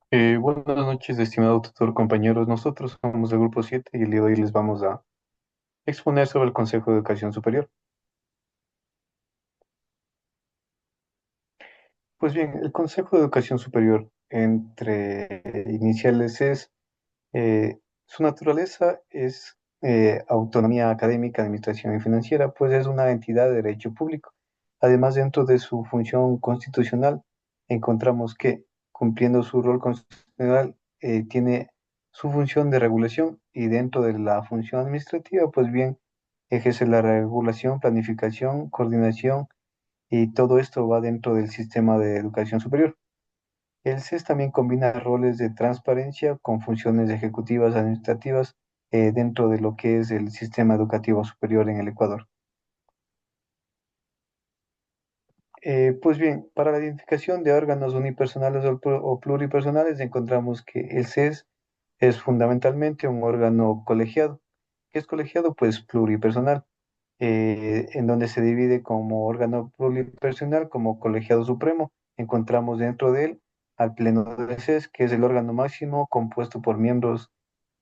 Buenas noches, estimado tutor, compañeros. Nosotros somos del grupo 7 y el día de hoy les vamos a exponer sobre el Consejo de Educación Superior. Pues bien, el Consejo de Educación Superior, entre iniciales, su naturaleza es autonomía académica, administración y financiera, pues es una entidad de derecho público. Además, dentro de su función constitucional, encontramos que, cumpliendo su rol constitucional, tiene su función de regulación y dentro de la función administrativa, pues bien, ejerce la regulación, planificación, coordinación y todo esto va dentro del sistema de educación superior. El CES también combina roles de transparencia con funciones ejecutivas administrativas dentro de lo que es el sistema educativo superior en el Ecuador. Pues bien, para la identificación de órganos unipersonales o pluripersonales encontramos que el CES es fundamentalmente un órgano colegiado. ¿Qué es colegiado? Pues pluripersonal, en donde se divide como órgano pluripersonal, como colegiado supremo. Encontramos dentro de él al Pleno del CES, que es el órgano máximo compuesto por miembros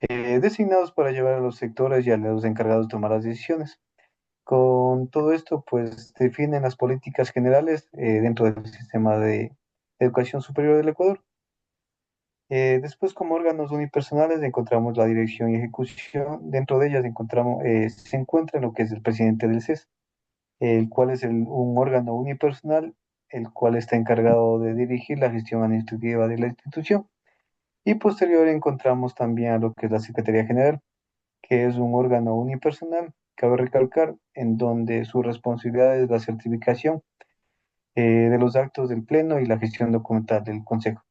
designados para llevar a los sectores y a los encargados de tomar las decisiones. Con todo esto, pues definen las políticas generales dentro del sistema de educación superior del Ecuador. Después, como órganos unipersonales, encontramos la dirección y ejecución. Dentro de ellas se encuentra lo que es el presidente del CES, el cual es un órgano unipersonal, el cual está encargado de dirigir la gestión administrativa de la institución. Y posterior encontramos también a lo que es la Secretaría General, que es un órgano unipersonal, cabe recalcar, en donde su responsabilidad es la certificación de los actos del Pleno y la gestión documental del Consejo.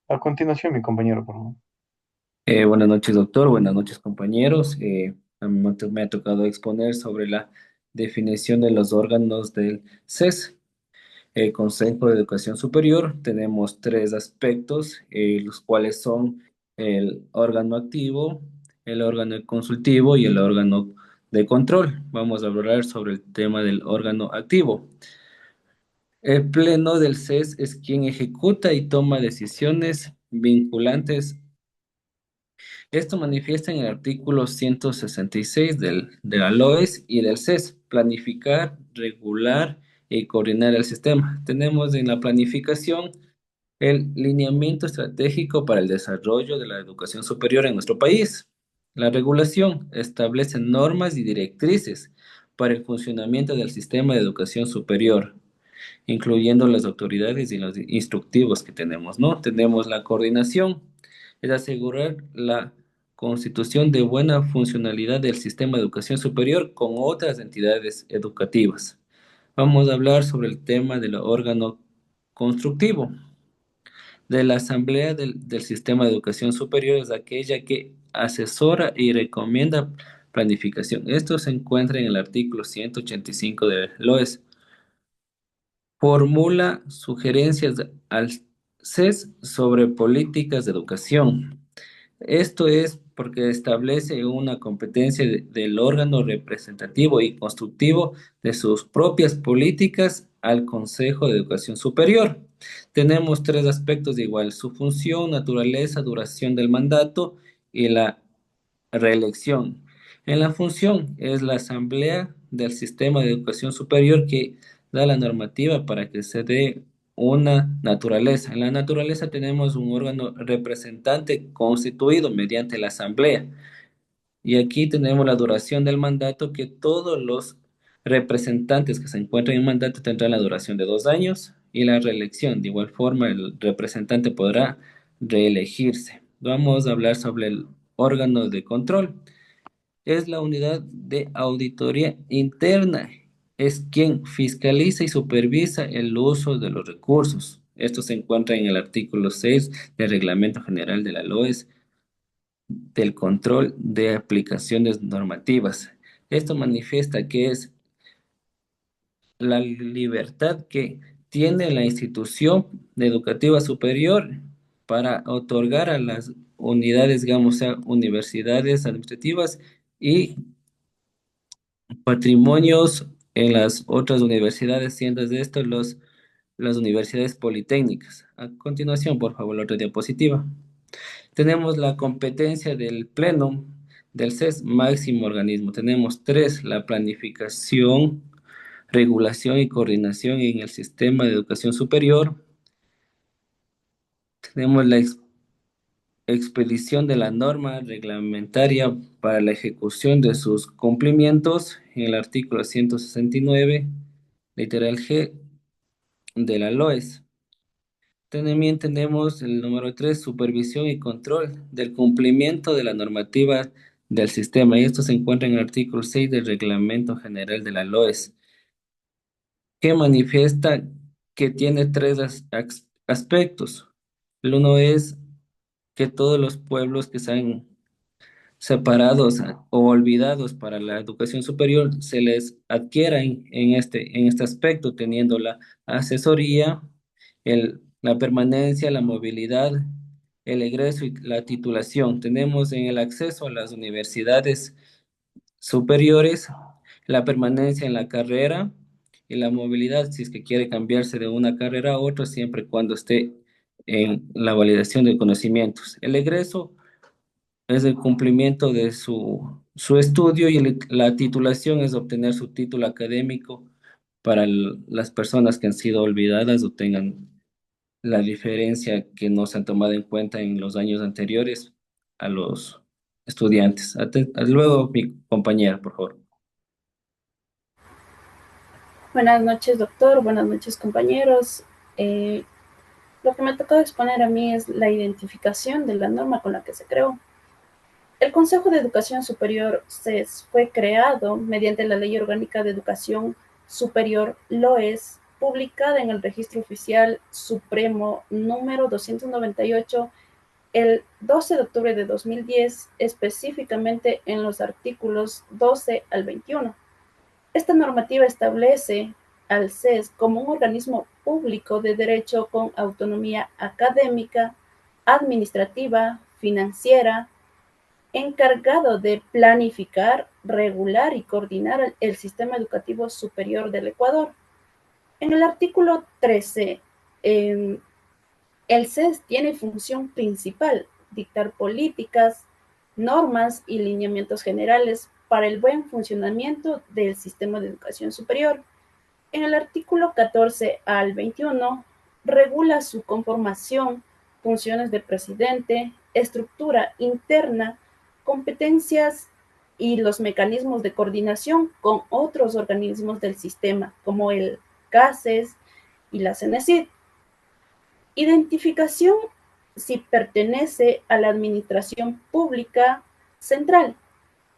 A continuación, mi compañero, por favor. Buenas noches, doctor. Buenas noches, compañeros. A mí me ha tocado exponer sobre la definición de los órganos del CES, el Consejo de Educación Superior. Tenemos tres aspectos, los cuales son el órgano activo, el órgano consultivo y el órgano de control. Vamos a hablar sobre el tema del órgano activo. El Pleno del CES es quien ejecuta y toma decisiones vinculantes. Esto manifiesta en el artículo 166 de la LOES y del CES, planificar, regular y coordinar el sistema. Tenemos en la planificación el lineamiento estratégico para el desarrollo de la educación superior en nuestro país. La regulación establece normas y directrices para el funcionamiento del sistema de educación superior, incluyendo las autoridades y los instructivos que tenemos, ¿no? Tenemos la coordinación, es asegurar la constitución de buena funcionalidad del sistema de educación superior con otras entidades educativas. Vamos a hablar sobre el tema del órgano constructivo. De la Asamblea del Sistema de Educación Superior es aquella que asesora y recomienda planificación. Esto se encuentra en el artículo 185 de LOES. Formula sugerencias al CES sobre políticas de educación. Esto es porque establece una competencia del órgano representativo y constructivo de sus propias políticas al Consejo de Educación Superior. Tenemos tres aspectos de igual: su función, naturaleza, duración del mandato y la reelección. En la función es la Asamblea del Sistema de Educación Superior que da la normativa para que se dé una naturaleza. En la naturaleza tenemos un órgano representante constituido mediante la Asamblea. Y aquí tenemos la duración del mandato, que todos los representantes que se encuentran en mandato tendrán la duración de 2 años, y la reelección. De igual forma, el representante podrá reelegirse. Vamos a hablar sobre el órgano de control. Es la unidad de auditoría interna. Es quien fiscaliza y supervisa el uso de los recursos. Esto se encuentra en el artículo 6 del Reglamento General de la LOES, del control de aplicaciones normativas. Esto manifiesta que es la libertad que tiene la institución educativa superior para otorgar a las unidades, digamos, sea universidades administrativas y patrimonios en las otras universidades, siendo de estos los las universidades politécnicas. A continuación, por favor, la otra diapositiva. Tenemos la competencia del Pleno del CES, máximo organismo. Tenemos tres: la planificación, regulación y coordinación en el sistema de educación superior. Tenemos la expedición de la norma reglamentaria para la ejecución de sus cumplimientos en el artículo 169, literal G de la LOES. También tenemos el número 3, supervisión y control del cumplimiento de la normativa del sistema. Y esto se encuentra en el artículo 6 del Reglamento General de la LOES, que manifiesta que tiene tres aspectos. El uno es que todos los pueblos que sean separados o olvidados para la educación superior se les adquiera en este aspecto, teniendo la asesoría, la permanencia, la movilidad, el egreso y la titulación. Tenemos en el acceso a las universidades superiores, la permanencia en la carrera y la movilidad, si es que quiere cambiarse de una carrera a otra, siempre y cuando esté en la validación de conocimientos. El egreso es el cumplimiento de su estudio, y la titulación es obtener su título académico para las personas que han sido olvidadas o tengan la diferencia que no se han tomado en cuenta en los años anteriores a los estudiantes. Luego, mi compañera, por favor. Buenas noches, doctor. Buenas noches, compañeros. Eh, lo que me tocó exponer a mí es la identificación de la norma con la que se creó. El Consejo de Educación Superior CES fue creado mediante la Ley Orgánica de Educación Superior LOES, publicada en el Registro Oficial Supremo número 298 el 12 de octubre de 2010, específicamente en los artículos 12 al 21. Esta normativa establece al CES como un organismo público de derecho con autonomía académica, administrativa, financiera, encargado de planificar, regular y coordinar el sistema educativo superior del Ecuador. En el artículo 13, el CES tiene función principal: dictar políticas, normas y lineamientos generales para el buen funcionamiento del sistema de educación superior. En el artículo 14 al 21 regula su conformación, funciones de presidente, estructura interna, competencias y los mecanismos de coordinación con otros organismos del sistema, como el CASES y la CENESID. Identificación si pertenece a la administración pública central.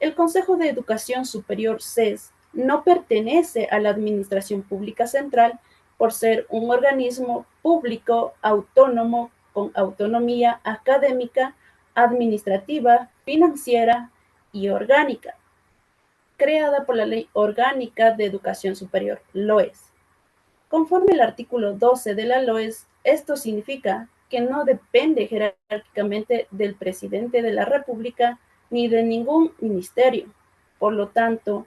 El Consejo de Educación Superior CES no pertenece a la Administración Pública Central por ser un organismo público autónomo con autonomía académica, administrativa, financiera y orgánica, creada por la Ley Orgánica de Educación Superior, LOES. Conforme el artículo 12 de la LOES, esto significa que no depende jerárquicamente del presidente de la República ni de ningún ministerio. Por lo tanto,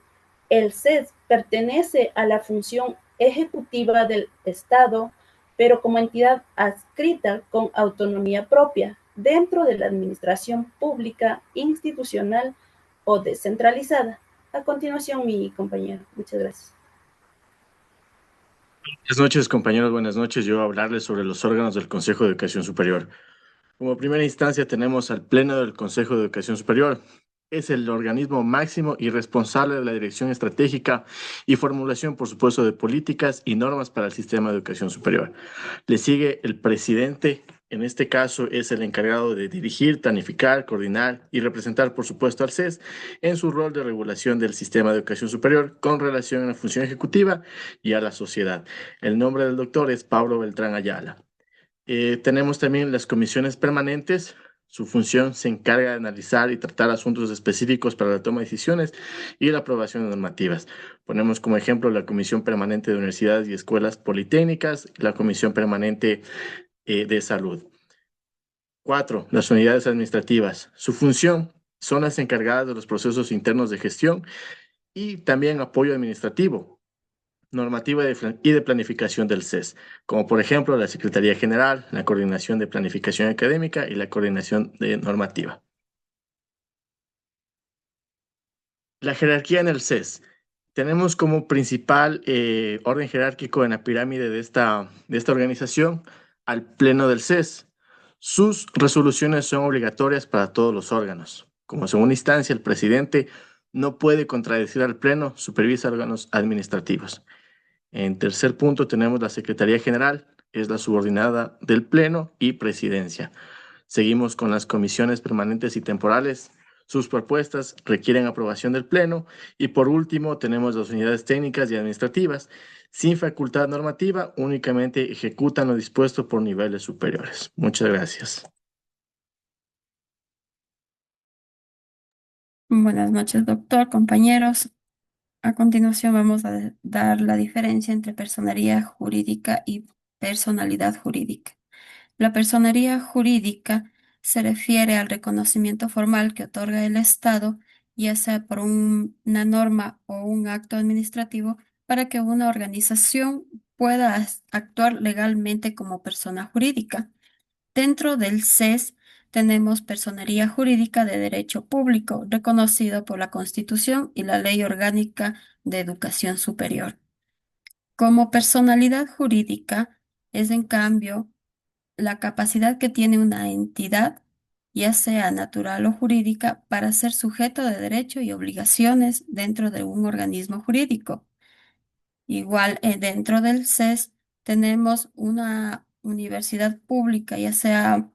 el CES pertenece a la función ejecutiva del Estado, pero como entidad adscrita con autonomía propia dentro de la administración pública, institucional o descentralizada. A continuación, mi compañero. Muchas gracias. Buenas noches, compañeros, buenas noches. Yo voy a hablarles sobre los órganos del Consejo de Educación Superior. Como primera instancia tenemos al Pleno del Consejo de Educación Superior. Es el organismo máximo y responsable de la dirección estratégica y formulación, por supuesto, de políticas y normas para el sistema de educación superior. Le sigue el presidente. En este caso es el encargado de dirigir, planificar, coordinar y representar, por supuesto, al CES en su rol de regulación del sistema de educación superior con relación a la función ejecutiva y a la sociedad. El nombre del doctor es Pablo Beltrán Ayala. Tenemos también las comisiones permanentes. Su función se encarga de analizar y tratar asuntos específicos para la toma de decisiones y la aprobación de normativas. Ponemos como ejemplo la Comisión Permanente de Universidades y Escuelas Politécnicas, la Comisión Permanente de Salud. 4. Las unidades administrativas. Su función son las encargadas de los procesos internos de gestión y también apoyo administrativo. normativa y de planificación del CES, como por ejemplo la Secretaría General, la Coordinación de Planificación Académica y la Coordinación de Normativa. La jerarquía en el CES. Tenemos como principal orden jerárquico en la pirámide de esta organización al Pleno del CES. Sus resoluciones son obligatorias para todos los órganos. Como segunda instancia, el presidente no puede contradecir al Pleno, supervisa órganos administrativos. En tercer punto tenemos la Secretaría General, es la subordinada del Pleno y Presidencia. Seguimos con las comisiones permanentes y temporales. Sus propuestas requieren aprobación del Pleno. Y por último, tenemos las unidades técnicas y administrativas. Sin facultad normativa, únicamente ejecutan lo dispuesto por niveles superiores. Muchas gracias. Buenas noches, doctor, compañeros. A continuación vamos a dar la diferencia entre personería jurídica y personalidad jurídica. La personería jurídica se refiere al reconocimiento formal que otorga el Estado, ya sea por una norma o un acto administrativo, para que una organización pueda actuar legalmente como persona jurídica. Dentro del CES tenemos personería jurídica de derecho público, reconocido por la Constitución y la Ley Orgánica de Educación Superior. Como personalidad jurídica es, en cambio, la capacidad que tiene una entidad, ya sea natural o jurídica, para ser sujeto de derecho y obligaciones dentro de un organismo jurídico. Igual, dentro del CES tenemos una universidad pública, ya sea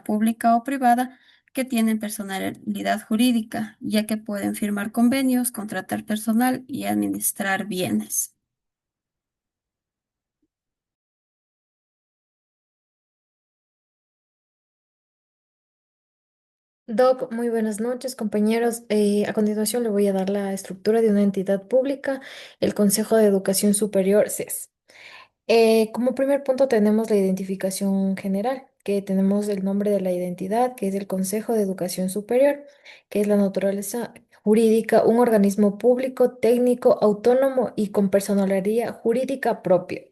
pública o privada, que tienen personalidad jurídica, ya que pueden firmar convenios, contratar personal y administrar bienes. Doc, muy buenas noches, compañeros. A continuación le voy a dar la estructura de una entidad pública, el Consejo de Educación Superior, CES. Como primer punto tenemos la identificación general, que tenemos el nombre de la identidad, que es el Consejo de Educación Superior, que es la naturaleza jurídica, un organismo público, técnico, autónomo y con personalidad jurídica propia.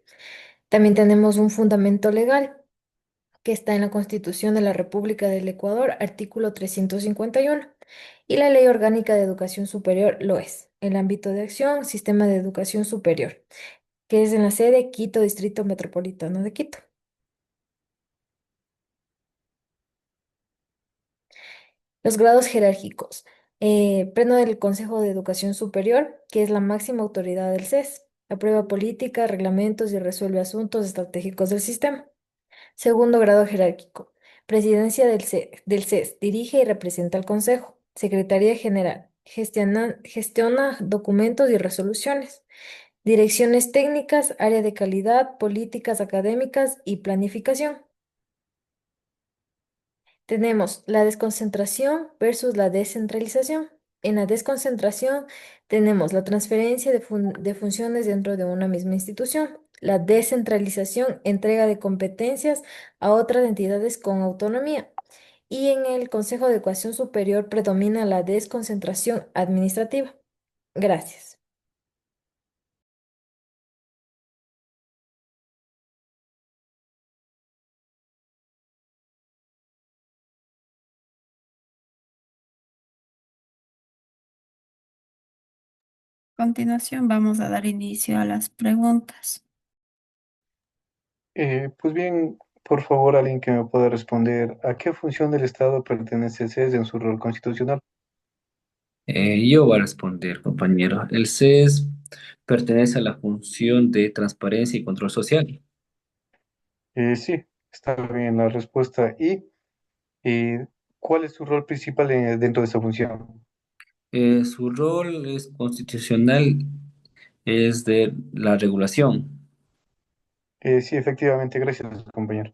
También tenemos un fundamento legal que está en la Constitución de la República del Ecuador, artículo 351, y la Ley Orgánica de Educación Superior lo es. El ámbito de acción, Sistema de Educación Superior, que es en la sede Quito, Distrito Metropolitano de Quito. Los grados jerárquicos. Pleno del Consejo de Educación Superior, que es la máxima autoridad del CES. Aprueba política, reglamentos y resuelve asuntos estratégicos del sistema. Segundo grado jerárquico. Presidencia del CES. Dirige y representa al Consejo. Secretaría General. Gestiona documentos y resoluciones. Direcciones técnicas, área de calidad, políticas académicas y planificación. Tenemos la desconcentración versus la descentralización. En la desconcentración tenemos la transferencia de funciones dentro de una misma institución. La descentralización, entrega de competencias a otras entidades con autonomía. Y en el Consejo de Educación Superior predomina la desconcentración administrativa. Gracias. A continuación vamos a dar inicio a las preguntas. Pues bien, por favor, alguien que me pueda responder, ¿a qué función del Estado pertenece el CES en su rol constitucional? Yo voy a responder, compañero. El CES pertenece a la función de transparencia y control social. Sí, está bien la respuesta. ¿Y cuál es su rol principal dentro de esa función? Su rol es constitucional, es de la regulación. Sí, efectivamente, gracias, compañero.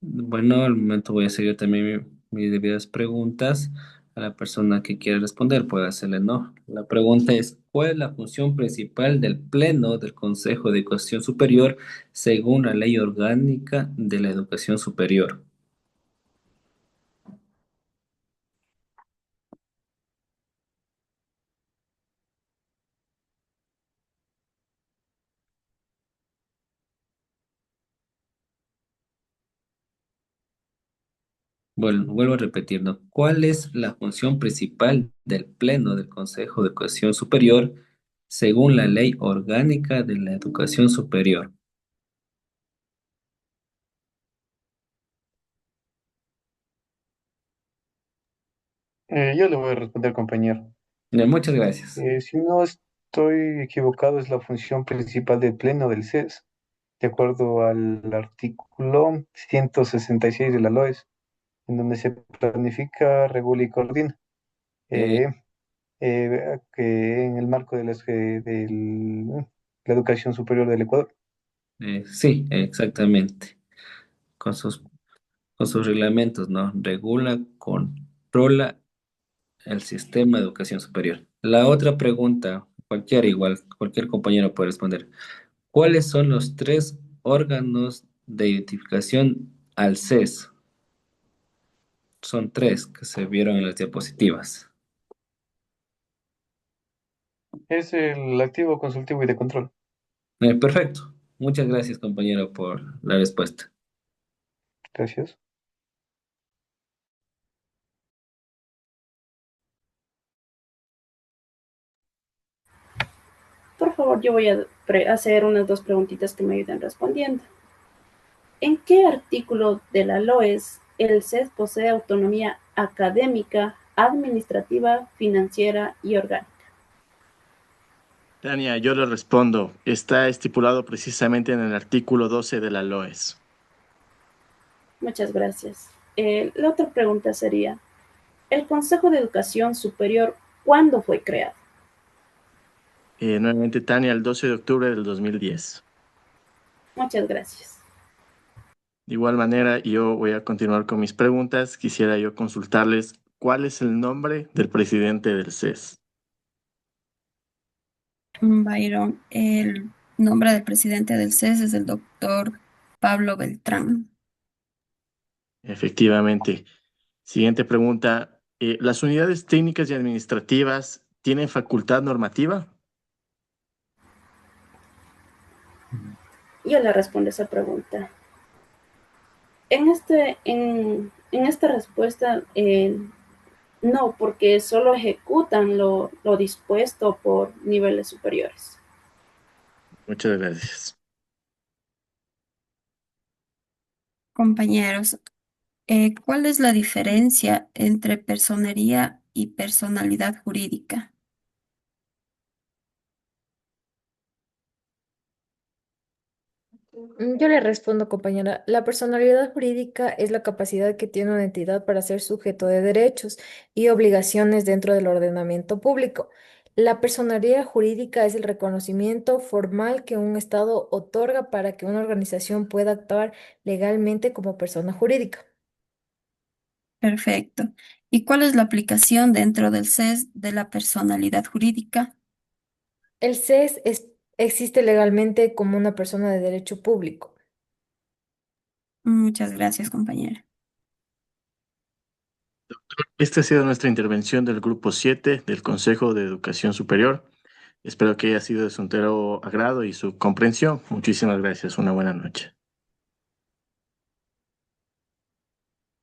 Bueno, al momento voy a hacer yo también mis debidas preguntas a la persona que quiera responder, puede hacerle no. La pregunta es, ¿cuál es la función principal del Pleno del Consejo de Educación Superior según la Ley Orgánica de la Educación Superior? Vuelvo a repetir, ¿no? ¿Cuál es la función principal del Pleno del Consejo de Educación Superior según la Ley Orgánica de la Educación Superior? Yo le voy a responder, compañero. Muchas gracias. Si no estoy equivocado, es la función principal del Pleno del CES, de acuerdo al artículo 166 de la LOES, en donde se planifica, regula y coordina, Eh, eh, que en el marco de la educación superior del Ecuador. sí, exactamente. Con sus reglamentos, ¿no? Regula, controla el sistema de educación superior. La otra pregunta, cualquiera igual, cualquier compañero puede responder. ¿Cuáles son los tres órganos de identificación al CES? Son tres que se vieron en las diapositivas. Es el activo consultivo y de control. Perfecto. Muchas gracias, compañero, por la respuesta. Gracias. Por favor, yo voy a hacer unas dos preguntitas que me ayuden respondiendo. ¿En qué artículo de la LOES el CES posee autonomía académica, administrativa, financiera y orgánica? Tania, yo le respondo. Está estipulado precisamente en el artículo 12 de la LOES. Muchas gracias. La otra pregunta sería, ¿el Consejo de Educación Superior cuándo fue creado? Nuevamente, Tania, el 12 de octubre del 2010. Muchas gracias. De igual manera, yo voy a continuar con mis preguntas. Quisiera yo consultarles cuál es el nombre del presidente del CES. Byron, el nombre del presidente del CES es el doctor Pablo Beltrán. Efectivamente. Siguiente pregunta. ¿Las unidades técnicas y administrativas tienen facultad normativa? Yo le respondo esa pregunta. En esta respuesta, no, porque solo ejecutan lo dispuesto por niveles superiores. Muchas gracias. Compañeros, ¿cuál es la diferencia entre personería y personalidad jurídica? Yo le respondo, compañera. La personalidad jurídica es la capacidad que tiene una entidad para ser sujeto de derechos y obligaciones dentro del ordenamiento público. La personalidad jurídica es el reconocimiento formal que un Estado otorga para que una organización pueda actuar legalmente como persona jurídica. Perfecto. ¿Y cuál es la aplicación dentro del CES de la personalidad jurídica? El CES existe legalmente como una persona de derecho público. Muchas gracias, compañera. Esta ha sido nuestra intervención del Grupo 7 del Consejo de Educación Superior. Espero que haya sido de su entero agrado y su comprensión. Muchísimas gracias. Una buena noche.